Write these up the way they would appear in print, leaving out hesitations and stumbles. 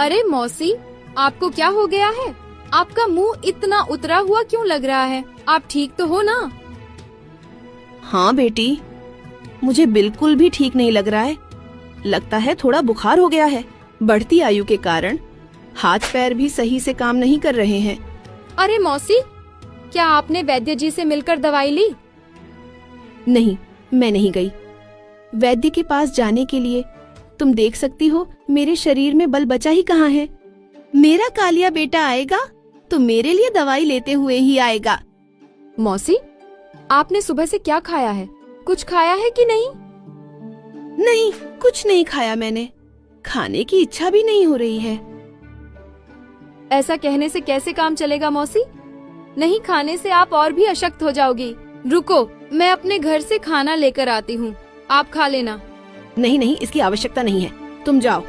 अरे मौसी, आपको क्या हो गया है? आपका मुंह इतना उतरा हुआ क्यों लग रहा है? आप ठीक तो हो ना? हाँ बेटी, मुझे बिल्कुल भी ठीक नहीं लग रहा है। लगता है थोड़ा बुखार हो गया है। बढ़ती आयु के कारण हाथ पैर भी सही से काम नहीं कर रहे हैं। अरे मौसी, क्या आपने वैद्य जी से मिलकर दवाई ली? नहीं, मैं नहीं गई। वैद्य के पास जाने के लिए तुम देख सकती हो मेरे शरीर में बल बचा ही कहाँ है। मेरा कालिया बेटा आएगा तो मेरे लिए दवाई लेते हुए ही आएगा। मौसी, आपने सुबह से क्या खाया है? कुछ खाया है कि नहीं? नहीं, कुछ नहीं खाया मैंने। खाने की इच्छा भी नहीं हो रही है। ऐसा कहने से कैसे काम चलेगा मौसी? नहीं खाने से आप और भी अशक्त हो जाओगी। रुको, मैं अपने घर से खाना लेकर आती हूँ, आप खा लेना। नहीं नहीं, इसकी आवश्यकता नहीं है, तुम जाओ।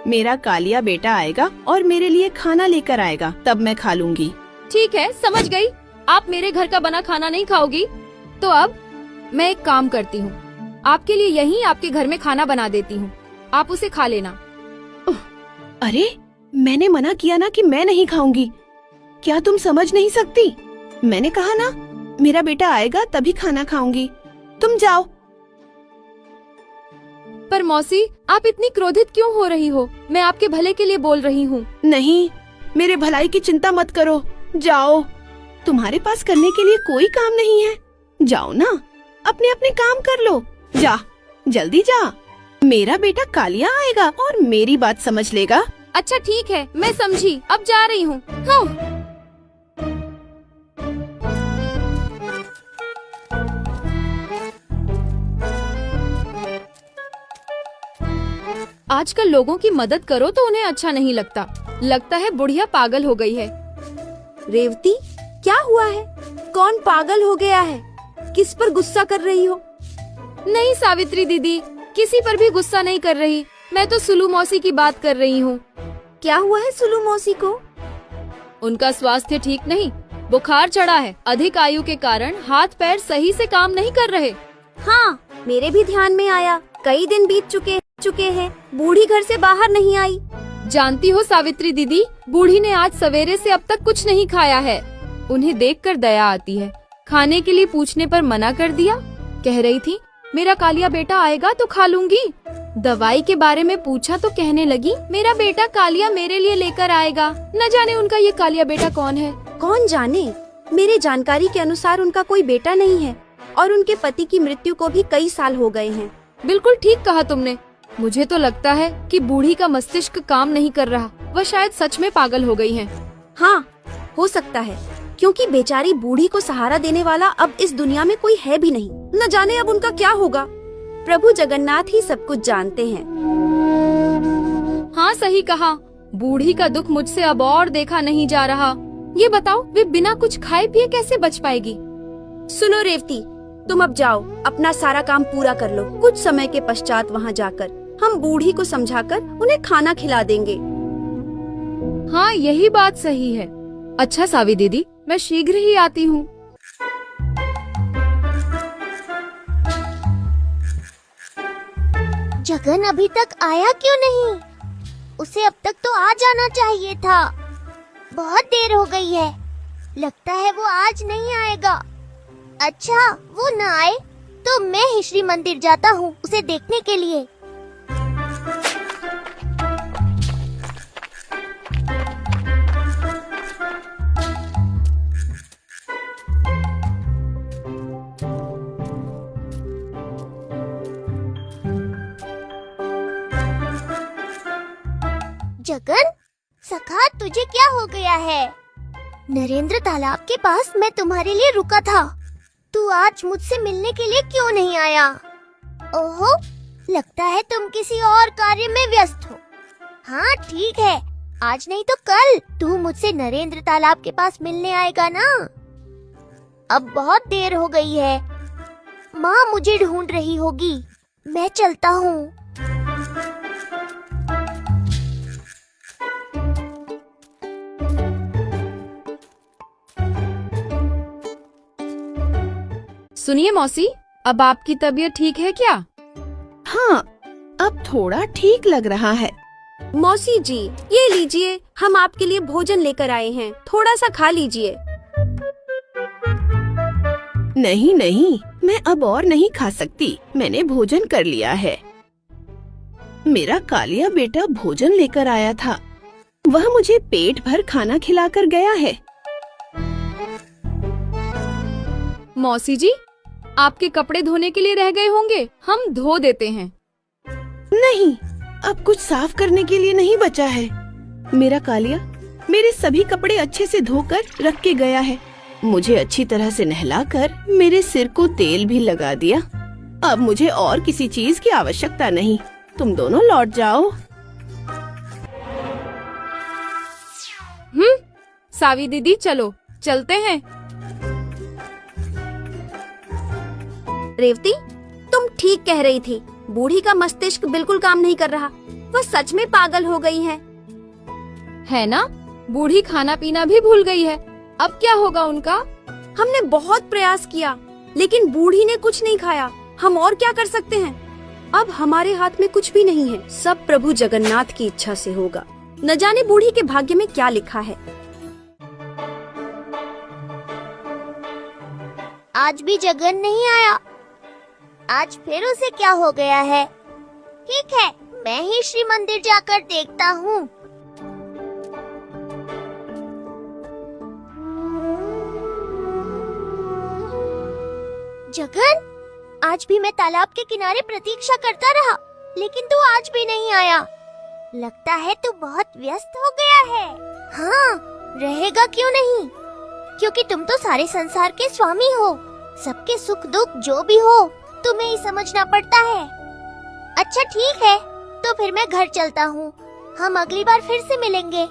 मेरा कालिया बेटा आएगा और मेरे लिए खाना लेकर आएगा, तब मैं खा लूंगी। ठीक है, समझ गई। आप मेरे घर का बना खाना नहीं खाओगी तो अब मैं एक काम करती हूँ, आपके लिए यहीं आपके घर में खाना बना देती हूँ, आप उसे खा लेना। अरे, मैंने मना किया ना कि मैं नहीं खाऊंगी। क्या तुम समझ नहीं सकती? मैंने कहा ना, मेरा बेटा आएगा तभी खाना खाऊंगी। तुम जाओ। पर मौसी, आप इतनी क्रोधित क्यों हो रही हो? मैं आपके भले के लिए बोल रही हूँ। नहीं, मेरे भलाई की चिंता मत करो, जाओ। तुम्हारे पास करने के लिए कोई काम नहीं है। जाओ ना, अपने अपने काम कर लो। जा, जल्दी जा। मेरा बेटा कालिया आएगा और मेरी बात समझ लेगा। अच्छा ठीक है, मैं समझी, अब जा रही हूँ। हाँ। आजकल लोगों की मदद करो तो उन्हें अच्छा नहीं लगता। लगता है बुढ़िया पागल हो गई है। रेवती, क्या हुआ है? कौन पागल हो गया है? किस पर गुस्सा कर रही हो? नहीं सावित्री दीदी, किसी पर भी गुस्सा नहीं कर रही। मैं तो सुलू मौसी की बात कर रही हूँ। क्या हुआ है सुलू मौसी को? उनका स्वास्थ्य ठीक नहीं, बुखार चढ़ा है। अधिक आयु के कारण हाथ पैर सही से काम नहीं कर रहे। हाँ, मेरे भी ध्यान में आया। कई दिन बीत चुके हैं, बूढ़ी घर से बाहर नहीं आई। जानती हो सावित्री दीदी, बूढ़ी ने आज सवेरे से अब तक कुछ नहीं खाया है। उन्हें देखकर दया आती है। खाने के लिए पूछने पर मना कर दिया। कह रही थी मेरा कालिया बेटा आएगा तो खा लूंगी। दवाई के बारे में पूछा तो कहने लगी मेरा बेटा कालिया मेरे लिए लेकर आएगा। न जाने उनका ये कालिया बेटा कौन है। कौन जाने, मेरे जानकारी के अनुसार उनका कोई बेटा नहीं है और उनके पति की मृत्यु को भी कई साल हो गए हैं। बिल्कुल ठीक कहा तुमने। मुझे तो लगता है कि बूढ़ी का मस्तिष्क काम नहीं कर रहा। वह शायद सच में पागल हो गई है। हाँ, हो सकता है, क्योंकि बेचारी बूढ़ी को सहारा देने वाला अब इस दुनिया में कोई है भी नहीं। न जाने अब उनका क्या होगा। प्रभु जगन्नाथ ही सब कुछ जानते हैं। हाँ सही कहा। बूढ़ी का दुख मुझसे अब और देखा नहीं जा रहा। ये बताओ, वे बिना कुछ खाए पिए कैसे बच पाएगी? सुनो रेवती, तुम अब जाओ, अपना सारा काम पूरा कर लो। कुछ समय के पश्चात वहाँ जाकर हम बूढ़ी को समझाकर उन्हें खाना खिला देंगे। हाँ, यही बात सही है। अच्छा सावी दीदी, मैं शीघ्र ही आती हूँ। जगन अभी तक आया क्यों नहीं? उसे अब तक तो आ जाना चाहिए था। बहुत देर हो गई है। लगता है वो आज नहीं आएगा। अच्छा, वो न आए तो मैं ही श्री मंदिर जाता हूँ उसे देखने के लिए। जगन, सखा तुझे क्या हो गया है? नरेंद्र तालाब के पास मैं तुम्हारे लिए रुका था। तू आज मुझसे मिलने के लिए क्यों नहीं आया? ओहो, लगता है तुम किसी और कार्य में व्यस्त हो। हाँ ठीक है, आज नहीं तो कल तू मुझसे नरेंद्र तालाब के पास मिलने आएगा ना। अब बहुत देर हो गई है। माँ मुझे ढूंढ रही होगी। मैं चलता हूँ। सुनिए मौसी, अब आपकी तबीयत ठीक है क्या? हाँ, अब थोड़ा ठीक लग रहा है। मौसी जी, ये लीजिए, हम आपके लिए भोजन लेकर आए हैं, थोड़ा सा खा लीजिए। नहीं नहीं, मैं अब और नहीं खा सकती, मैंने भोजन कर लिया है। मेरा कालिया बेटा भोजन लेकर आया था, वह मुझे पेट भर खाना खिलाकर गया है। मौसी जी, आपके कपड़े धोने के लिए रह गए होंगे, हम धो देते हैं। नहीं, अब कुछ साफ करने के लिए नहीं बचा है। मेरा कालिया मेरे सभी कपड़े अच्छे से धोकर रख के गया है। मुझे अच्छी तरह से नहलाकर मेरे सिर को तेल भी लगा दिया। अब मुझे और किसी चीज की आवश्यकता नहीं। तुम दोनों लौट जाओ। सावी दीदी, चलो चलते हैं। रेवती, तुम ठीक कह रही थी, बूढ़ी का मस्तिष्क बिल्कुल काम नहीं कर रहा, वह सच में पागल हो गई है ना? बूढ़ी खाना पीना भी भूल गई है, अब क्या होगा उनका? हमने बहुत प्रयास किया, लेकिन बूढ़ी ने कुछ नहीं खाया। हम और क्या कर सकते हैं? अब हमारे हाथ में कुछ भी नहीं है, सब प्रभु जगन्नाथ की इच्छा से होगा। न जाने बूढ़ी के भाग्य में क्या लिखा है। आज भी जगन नहीं आया। आज फिर उसे क्या हो गया है? ठीक है, मैं ही श्री मंदिर जाकर देखता हूँ। जगन, आज भी मैं तालाब के किनारे प्रतीक्षा करता रहा, लेकिन तू आज भी नहीं आया। लगता है तू बहुत व्यस्त हो गया है। हाँ, रहेगा क्यों नहीं, क्योंकि तुम तो सारे संसार के स्वामी हो। सबके सुख दुख जो भी हो तुम्हें ही समझना पड़ता है। अच्छा ठीक है, तो फिर मैं घर चलता हूँ। हम अगली बार फिर से मिलेंगे।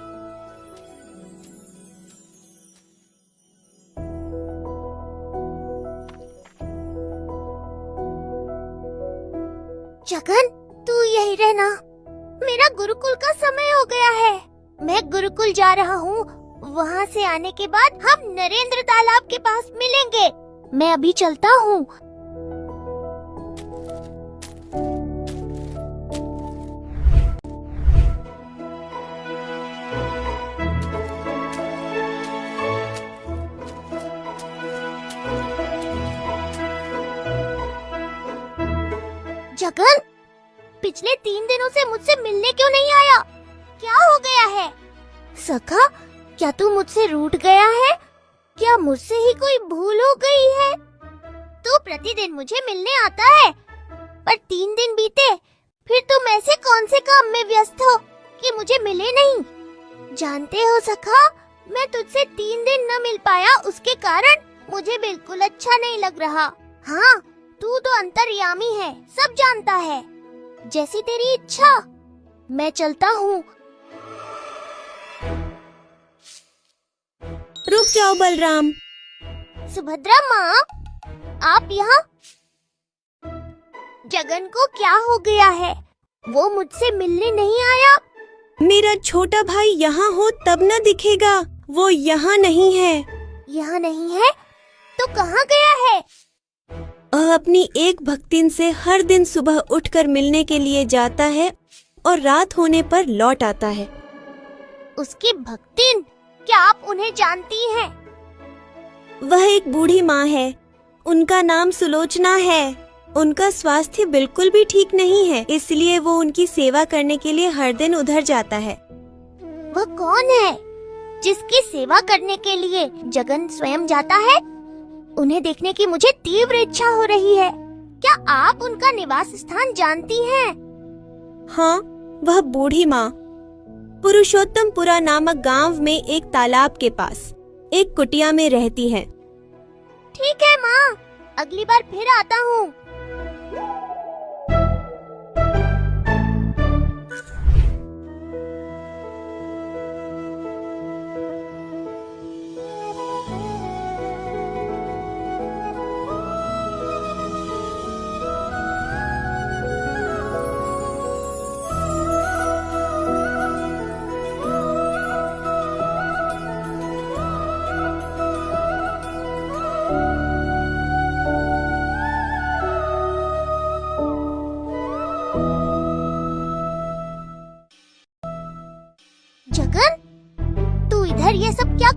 जगन, तू यही रहना। मेरा गुरुकुल का समय हो गया है। मैं गुरुकुल जा रहा हूँ। वहाँ से आने के बाद हम नरेंद्र तालाब के पास मिलेंगे। मैं अभी चलता हूँ। जगन, पिछले 3 दिनों से मुझसे मिलने क्यों नहीं आया? क्या हो गया है? सखा, क्या तू मुझसे रूठ गया है? क्या मुझसे ही कोई भूल हो गई है? तू प्रतिदिन मुझे मिलने आता है, पर 3 दिन बीते, फिर तुम ऐसे कौन से काम में व्यस्त हो कि मुझे मिले नहीं? जानते हो सखा, मैं तुझसे 3 दिन न मिल पाया, उसके कारण मुझे बिल्कुल अच्छा नहीं लग रहा। हाँ, तू तो अंतर्यामी है, सब जानता है। जैसी तेरी इच्छा। मैं चलता हूँ। रुक जाओ बलराम। सुभद्रा माँ, आप यहाँ? जगन को क्या हो गया है? वो मुझसे मिलने नहीं आया। मेरा छोटा भाई यहाँ हो तब न दिखेगा, वो यहाँ नहीं है। यहाँ नहीं है तो कहाँ गया है? अपनी एक भक्तिन से हर दिन सुबह उठकर मिलने के लिए जाता है और रात होने पर लौट आता है। उसकी भक्तिन? क्या आप उन्हें जानती हैं? वह एक बूढ़ी माँ है, उनका नाम सुलोचना है। उनका स्वास्थ्य बिल्कुल भी ठीक नहीं है, इसलिए वो उनकी सेवा करने के लिए हर दिन उधर जाता है। वह कौन है जिसकी सेवा करने के लिए जगन स्वयं जाता है? उन्हें देखने की मुझे तीव्र इच्छा हो रही है। क्या आप उनका निवास स्थान जानती हैं? हाँ, वह बूढ़ी माँ पुरुषोत्तमपुरा नामक गांव में एक तालाब के पास एक कुटिया में रहती है। ठीक है माँ, अगली बार फिर आता हूँ।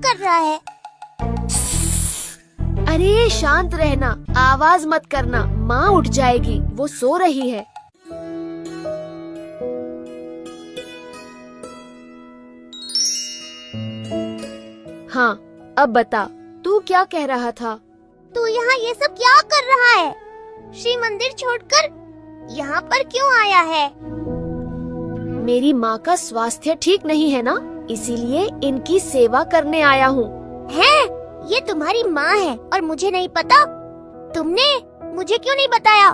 कर रहा है? अरे शांत रहना, आवाज मत करना, माँ उठ जाएगी, वो सो रही है। हाँ, अब बता, तू क्या कह रहा था? तू यहाँ ये सब क्या कर रहा है? श्री मंदिर छोड़कर यहाँ पर क्यों आया है? मेरी माँ का स्वास्थ्य ठीक नहीं है ना, इसीलिए इनकी सेवा करने आया हूँ। है? ये तुम्हारी माँ है और मुझे नहीं पता? तुमने मुझे क्यों नहीं बताया?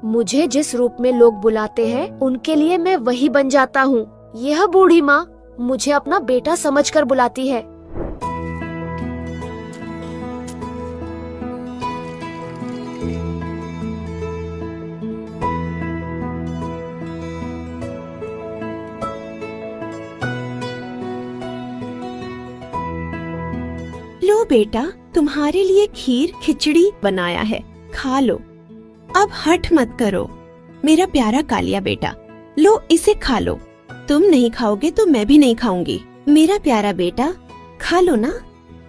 मुझे जिस रूप में लोग बुलाते हैं, उनके लिए मैं वही बन जाता हूँ। यह बूढ़ी माँ मुझे अपना बेटा समझकर बुलाती है। लो बेटा, तुम्हारे लिए खीर खिचड़ी बनाया है, खा लो। अब हठ मत करो मेरा प्यारा कालिया बेटा, लो इसे खा लो। तुम नहीं खाओगे तो मैं भी नहीं खाऊंगी। मेरा प्यारा बेटा, खा लो ना।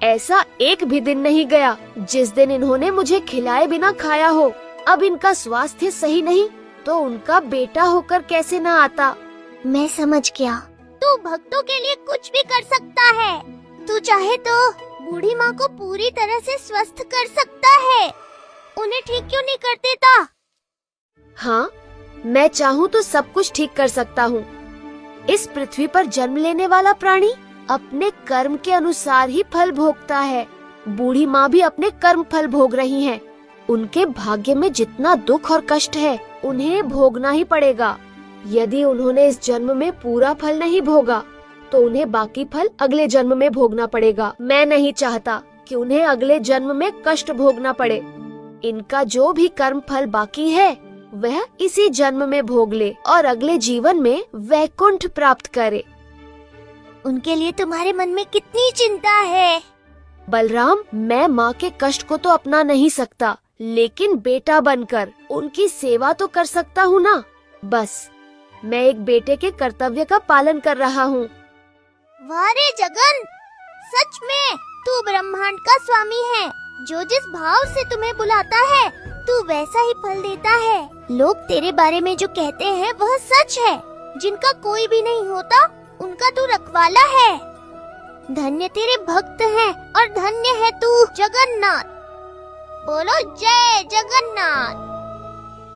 ऐसा एक भी दिन नहीं गया जिस दिन इन्होंने मुझे खिलाए बिना खाया हो। अब इनका स्वास्थ्य सही नहीं तो उनका बेटा होकर कैसे न आता। मैं समझ गया, तू भक्तों के लिए कुछ भी कर सकता है। तू चाहे तो बूढ़ी माँ को पूरी तरह से स्वस्थ कर सकता है। उन्हें ठीक क्यों नहीं कर देता? हाँ, मैं चाहूँ तो सब कुछ ठीक कर सकता हूँ। इस पृथ्वी पर जन्म लेने वाला प्राणी अपने कर्म के अनुसार ही फल भोगता है। बूढ़ी माँ भी अपने कर्म फल भोग रही हैं। उनके भाग्य में जितना दुख और कष्ट है, उन्हें भोगना ही पड़ेगा। यदि उन्होंने इस जन्म में पूरा फल नहीं भोगा, तो उन्हें बाकी फल अगले जन्म में भोगना पड़ेगा। मैं नहीं चाहता कि उन्हें अगले जन्म में कष्ट भोगना पड़े। इनका जो भी कर्म फल बाकी है, वह इसी जन्म में भोग ले और अगले जीवन में वैकुंठ प्राप्त करे। उनके लिए तुम्हारे मन में कितनी चिंता है। बलराम, मैं माँ के कष्ट को तो अपना नहीं सकता, लेकिन बेटा बनकर उनकी सेवा तो कर सकता हूँ ना। बस मैं एक बेटे के कर्तव्य का पालन कर रहा हूँ। वाह रे जगन, सच में तू ब्रह्मांड का स्वामी है। जो जिस भाव से तुम्हें बुलाता है, तू वैसा ही फल देता है। लोग तेरे बारे में जो कहते हैं वह सच है। जिनका कोई भी नहीं होता, उनका तू रखवाला है। धन्य तेरे भक्त हैं और धन्य है तू जगन्नाथ। बोलो जय जगन्नाथ।